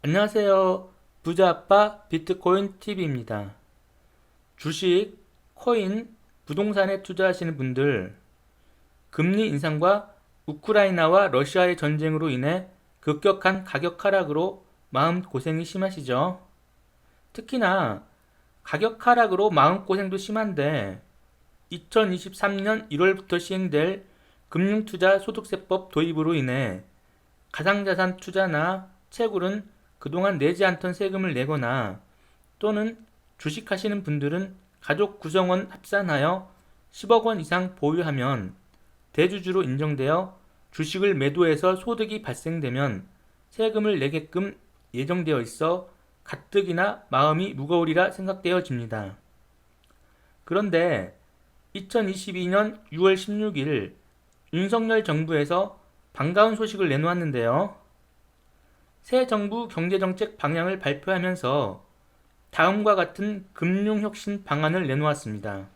안녕하세요. 부자아빠 비트코인 TV입니다. 주식, 코인, 부동산에 투자하시는 분들, 금리 인상과 우크라이나와 러시아의 전쟁으로 인해 급격한 가격 하락으로 마음고생이 심하시죠? 특히나 가격 하락으로 마음고생도 심한데 2023년 1월부터 시행될 금융투자소득세법 도입으로 인해 가상자산 투자나 채굴은 그동안 내지 않던 세금을 내거나 또는 주식하시는 분들은 가족 구성원 합산하여 10억 원 이상 보유하면 대주주로 인정되어 주식을 매도해서 소득이 발생되면 세금을 내게끔 예정되어 있어 가뜩이나 마음이 무거우리라 생각되어집니다. 그런데 2022년 6월 16일 윤석열 정부에서 반가운 소식을 내놓았는데요. 새 정부 경제정책 방향을 발표하면서 다음과 같은 금융혁신 방안을 내놓았습니다.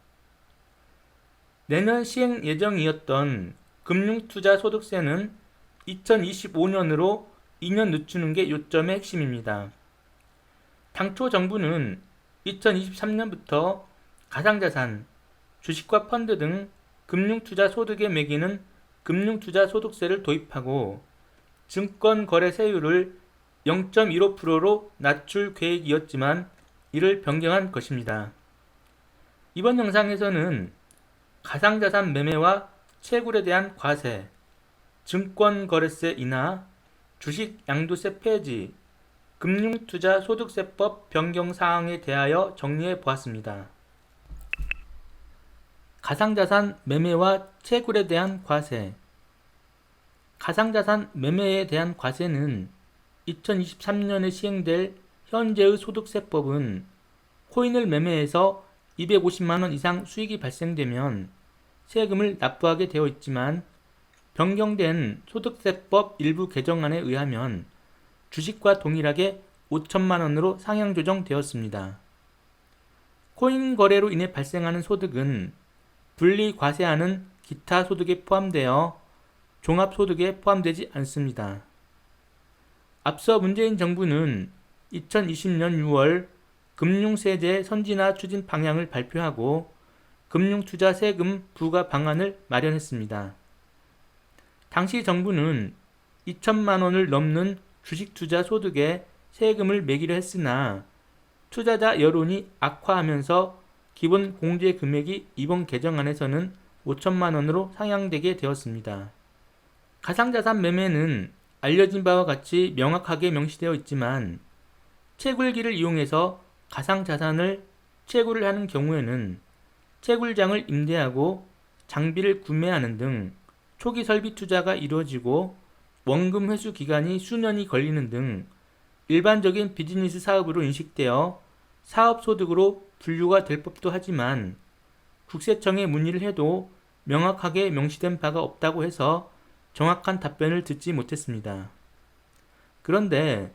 내년 시행 예정이었던 금융투자소득세는 2025년으로 2년 늦추는 게 요점의 핵심입니다. 당초 정부는 2023년부터 가상자산, 주식과 펀드 등 금융투자소득에 매기는 금융투자소득세를 도입하고 증권거래세율을 0.15%로 낮출 계획이었지만 이를 변경한 것입니다. 이번 영상에서는 가상자산 매매와 채굴에 대한 과세, 증권거래세 인하, 주식 양도세 폐지, 금융투자소득세법 변경 사항에 대하여 정리해 보았습니다. 가상자산 매매와 채굴에 대한 과세. 가상자산 매매에 대한 과세는 2023년에 시행될 현재의 소득세법은 코인을 매매해서 250만원 이상 수익이 발생되면 세금을 납부하게 되어 있지만 변경된 소득세법 일부 개정안에 의하면 주식과 동일하게 5천만원으로 상향 조정되었습니다. 코인 거래로 인해 발생하는 소득은 분리 과세하는 기타 소득에 포함되어 종합소득에 포함되지 않습니다. 앞서 문재인 정부는 2020년 6월 금융세제 선진화 추진 방향을 발표하고 금융투자 세금 부과 방안을 마련했습니다. 당시 정부는 2천만 원을 넘는 주식투자 소득에 세금을 매기려 했으나 투자자 여론이 악화하면서 기본 공제 금액이 이번 개정안에서는 5천만 원으로 상향되게 되었습니다. 가상자산 매매는 알려진 바와 같이 명확하게 명시되어 있지만 채굴기를 이용해서 가상자산을 채굴을 하는 경우에는 채굴장을 임대하고 장비를 구매하는 등 초기 설비 투자가 이루어지고 원금 회수 기간이 수년이 걸리는 등 일반적인 비즈니스 사업으로 인식되어 사업소득으로 분류가 될 법도 하지만 국세청에 문의를 해도 명확하게 명시된 바가 없다고 해서 정확한 답변을 듣지 못했습니다. 그런데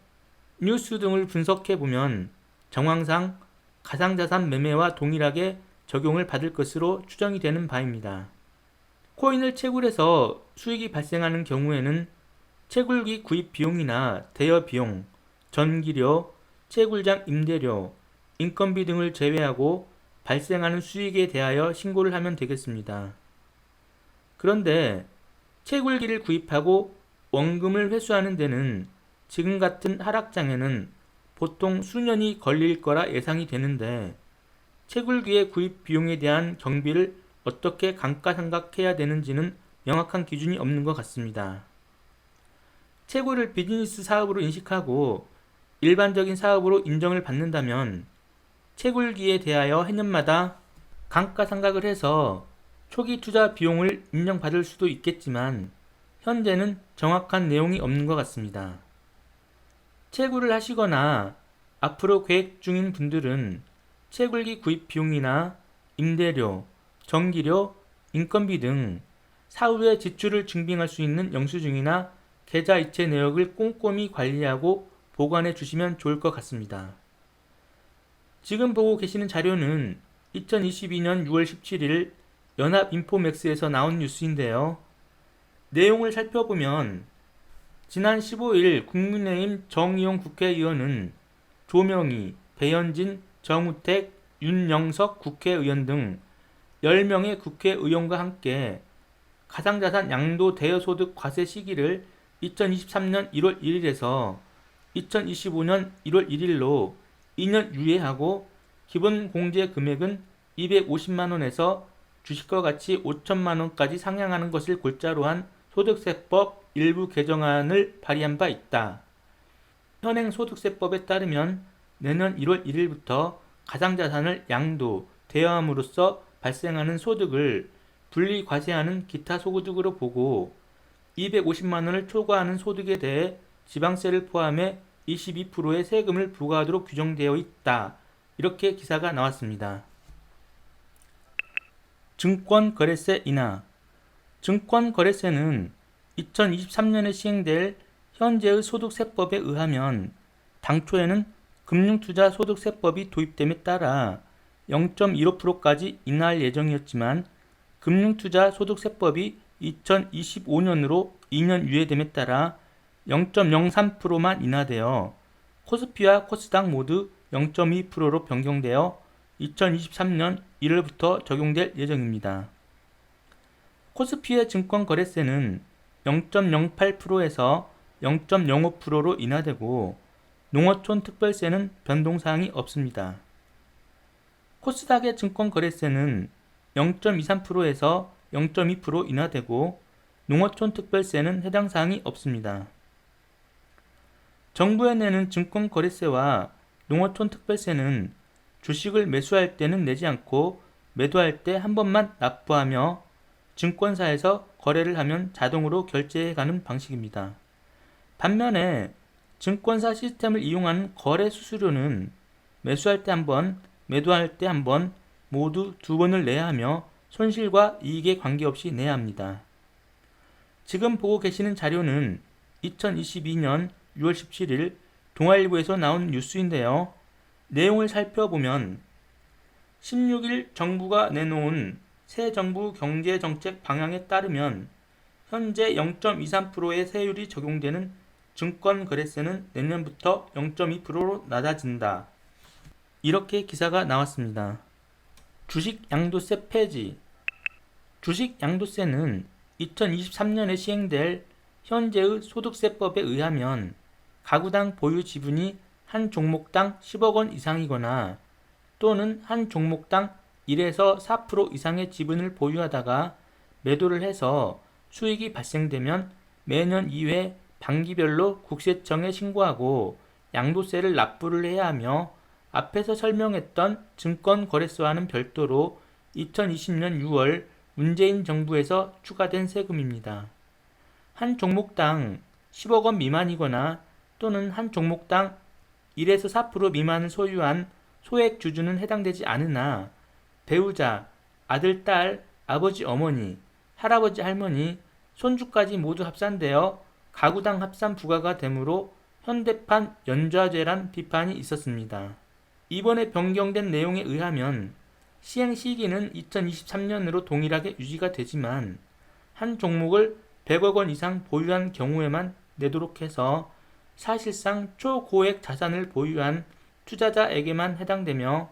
뉴스 등을 분석해보면 정황상 가상자산 매매와 동일하게 적용을 받을 것으로 추정이 되는 바입니다. 코인을 채굴해서 수익이 발생하는 경우에는 채굴기 구입 비용이나 대여 비용, 전기료, 채굴장 임대료, 인건비 등을 제외하고 발생하는 수익에 대하여 신고를 하면 되겠습니다. 그런데 채굴기를 구입하고 원금을 회수하는 데는 지금 같은 하락장에는 보통 수년이 걸릴 거라 예상이 되는데 채굴기의 구입 비용에 대한 경비를 어떻게 감가상각해야 되는지는 명확한 기준이 없는 것 같습니다. 채굴을 비즈니스 사업으로 인식하고 일반적인 사업으로 인정을 받는다면 채굴기에 대하여 해년마다 감가상각을 해서 초기 투자 비용을 인정받을 수도 있겠지만 현재는 정확한 내용이 없는 것 같습니다. 채굴을 하시거나 앞으로 계획 중인 분들은 채굴기 구입 비용이나 임대료, 전기료, 인건비 등 사후에 지출을 증빙할 수 있는 영수증이나 계좌이체 내역을 꼼꼼히 관리하고 보관해 주시면 좋을 것 같습니다. 지금 보고 계시는 자료는 2022년 6월 17일 연합인포맥스에서 나온 뉴스인데요. 내용을 살펴보면 지난 15일 국민의힘 정의용 국회의원은 조명희, 배현진, 정우택, 윤영석 국회의원 등 10명의 국회의원과 함께 가상자산 양도 대여소득 과세 시기를 2023년 1월 1일에서 2025년 1월 1일로 2년 유예하고 기본 공제 금액은 250만원에서 주식과 같이 5천만원까지 상향하는 것을 골자로 한 소득세법 일부 개정안을 발의한 바 있다. 현행 소득세법에 따르면 내년 1월 1일부터 가상자산을 양도, 대여함으로써 발생하는 소득을 분리과세하는 기타 소득으로 보고 250만원을 초과하는 소득에 대해 지방세를 포함해 22%의 세금을 부과하도록 규정되어 있다. 이렇게 기사가 나왔습니다. 증권거래세 인하. 증권거래세는 2023년에 시행될 현재의 소득세법에 의하면 당초에는 금융투자소득세법이 도입됨에 따라 0.15%까지 인하할 예정이었지만 금융투자소득세법이 2025년으로 2년 유예됨에 따라 0.03%만 인하되어 코스피와 코스닥 모두 0.2%로 변경되어 2023년 1월부터 적용될 예정입니다. 코스피의 증권거래세는 0.08%에서 0.05%로 인하되고 농어촌 특별세는 변동사항이 없습니다. 코스닥의 증권거래세는 0.23%에서 0.2% 인하되고 농어촌 특별세는 해당 사항이 없습니다. 정부에 내는 증권거래세와 농어촌 특별세는 주식을 매수할 때는 내지 않고 매도할 때 한 번만 납부하며 증권사에서 거래를 하면 자동으로 결제해가는 방식입니다. 반면에 증권사 시스템을 이용하는 거래 수수료는 매수할 때 한 번, 매도할 때 한 번 모두 두 번을 내야 하며 손실과 이익에 관계없이 내야 합니다. 지금 보고 계시는 자료는 2022년 6월 17일 동아일보에서 나온 뉴스인데요. 내용을 살펴보면 16일 정부가 내놓은 새 정부 경제정책 방향에 따르면 현재 0.23%의 세율이 적용되는 증권거래세는 내년부터 0.2%로 낮아진다. 이렇게 기사가 나왔습니다. 주식양도세 폐지. 주식양도세는 2023년에 시행될 현재의 소득세법에 의하면 가구당 보유 지분이 한 종목당 10억 원 이상이거나 또는 한 종목당 1에서 4% 이상의 지분을 보유하다가 매도를 해서 수익이 발생되면 매년 2회 반기별로 국세청에 신고하고 양도세를 납부를 해야 하며 앞에서 설명했던 증권거래세와는 별도로 2020년 6월 문재인 정부에서 추가된 세금입니다. 한 종목당 10억 원 미만이거나 또는 한 종목당 1에서 4% 미만을 소유한 소액 주주는 해당되지 않으나 배우자, 아들, 딸, 아버지, 어머니, 할아버지, 할머니, 손주까지 모두 합산되어 가구당 합산 부과가 되므로 현대판 연좌제란 비판이 있었습니다. 이번에 변경된 내용에 의하면 시행 시기는 2023년으로 동일하게 유지가 되지만 한 종목을 100억 원 이상 보유한 경우에만 내도록 해서 사실상 초고액 자산을 보유한 투자자에게만 해당되며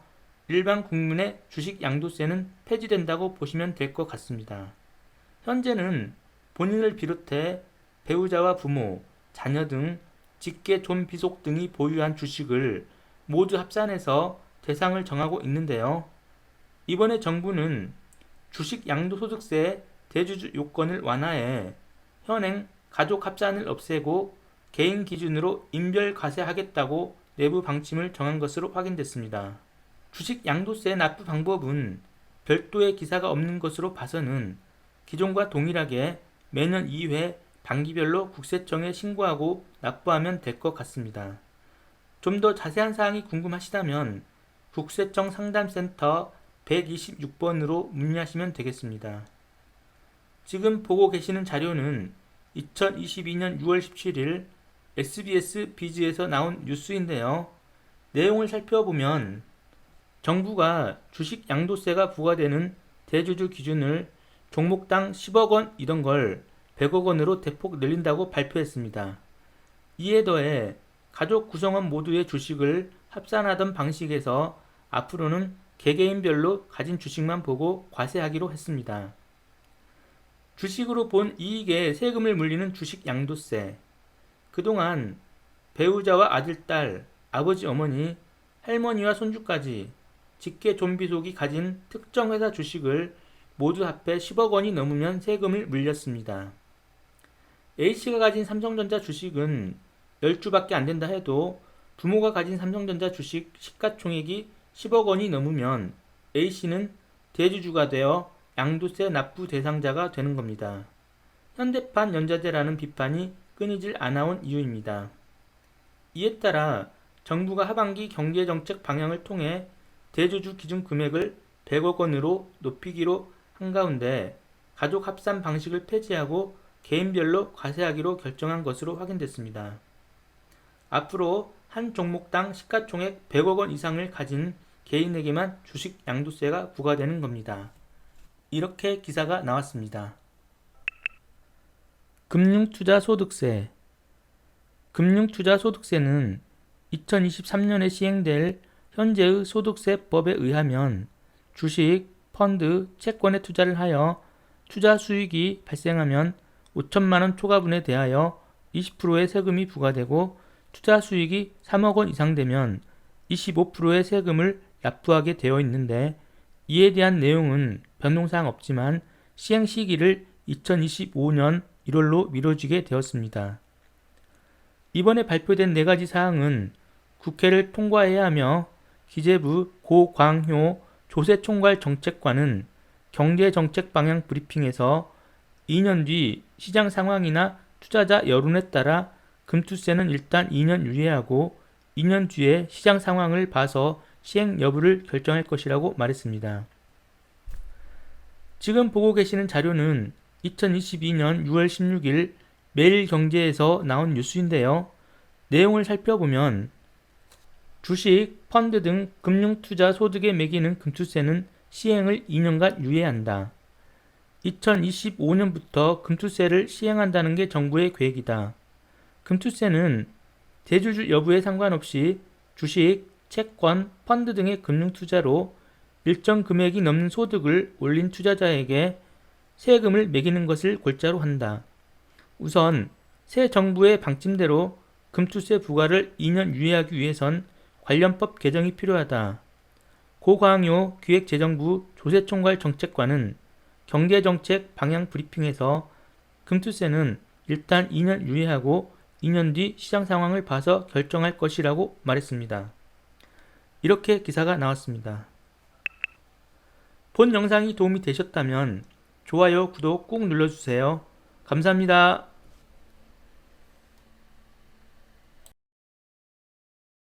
일반 국민의 주식 양도세는 폐지된다고 보시면 될 것 같습니다. 현재는 본인을 비롯해 배우자와 부모, 자녀 등 직계 존비속 등이 보유한 주식을 모두 합산해서 대상을 정하고 있는데요. 이번에 정부는 주식 양도소득세 대주주 요건을 완화해 현행 가족 합산을 없애고 개인 기준으로 인별 과세하겠다고 내부 방침을 정한 것으로 확인됐습니다. 주식 양도세 납부 방법은 별도의 기사가 없는 것으로 봐서는 기존과 동일하게 매년 2회 반기별로 국세청에 신고하고 납부하면 될 것 같습니다. 좀 더 자세한 사항이 궁금하시다면 국세청 상담센터 126번으로 문의하시면 되겠습니다. 지금 보고 계시는 자료는 2022년 6월 17일 SBS 비즈에서 나온 뉴스인데요. 내용을 살펴보면 정부가 주식 양도세가 부과되는 대주주 기준을 종목당 10억 원이던 걸 100억 원으로 대폭 늘린다고 발표했습니다. 이에 더해 가족 구성원 모두의 주식을 합산하던 방식에서 앞으로는 개개인별로 가진 주식만 보고 과세하기로 했습니다. 주식으로 본 이익에 세금을 물리는 주식 양도세. 그동안 배우자와 아들, 딸, 아버지, 어머니, 할머니와 손주까지 직계 존비속이 가진 특정 회사 주식을 모두 합해 10억 원이 넘으면 세금을 물렸습니다. A씨가 가진 삼성전자 주식은 10주밖에 안 된다 해도 부모가 가진 삼성전자 주식 시가총액이 10억 원이 넘으면 A씨는 대주주가 되어 양도세 납부 대상자가 되는 겁니다. 현대판 연자제라는 비판이 끊이질 않아온 이유입니다. 이에 따라 정부가 하반기 경제정책 방향을 통해 대주주 기준 금액을 100억 원으로 높이기로 한 가운데 가족 합산 방식을 폐지하고 개인별로 과세하기로 결정한 것으로 확인됐습니다. 앞으로 한 종목당 시가총액 100억 원 이상을 가진 개인에게만 주식 양도세가 부과되는 겁니다. 이렇게 기사가 나왔습니다. 금융투자소득세. 금융투자소득세는 2023년에 시행될 현재의 소득세법에 의하면 주식, 펀드, 채권에 투자를 하여 투자 수익이 발생하면 5천만 원 초과분에 대하여 20%의 세금이 부과되고 투자 수익이 3억 원 이상 되면 25%의 세금을 납부하게 되어 있는데 이에 대한 내용은 변동사항 없지만 시행 시기를 2025년 1월로 미뤄지게 되었습니다. 이번에 발표된 4가지 사항은 국회를 통과해야 하며 기재부 고광효 조세총괄 정책관은 경제정책 방향 브리핑에서 2년 뒤 시장 상황이나 투자자 여론에 따라 금투세는 일단 2년 유예하고 2년 뒤에 시장 상황을 봐서 시행 여부를 결정할 것이라고 말했습니다. 지금 보고 계시는 자료는 2022년 6월 16일 매일경제에서 나온 뉴스인데요. 내용을 살펴보면 주식, 펀드 등 금융투자 소득에 매기는 금투세는 시행을 2년간 유예한다. 2025년부터 금투세를 시행한다는 게 정부의 계획이다. 금투세는 대주주 여부에 상관없이 주식, 채권, 펀드 등의 금융투자로 일정 금액이 넘는 소득을 올린 투자자에게 세금을 매기는 것을 골자로 한다. 우선 새 정부의 방침대로 금투세 부과를 2년 유예하기 위해선 관련법 개정이 필요하다. 고광효 기획재정부 조세총괄 정책관은 경제정책 방향 브리핑에서 금투세는 일단 2년 유예하고 2년 뒤 시장 상황을 봐서 결정할 것이라고 말했습니다. 이렇게 기사가 나왔습니다. 본 영상이 도움이 되셨다면 좋아요, 구독 꾹 눌러주세요. 감사합니다.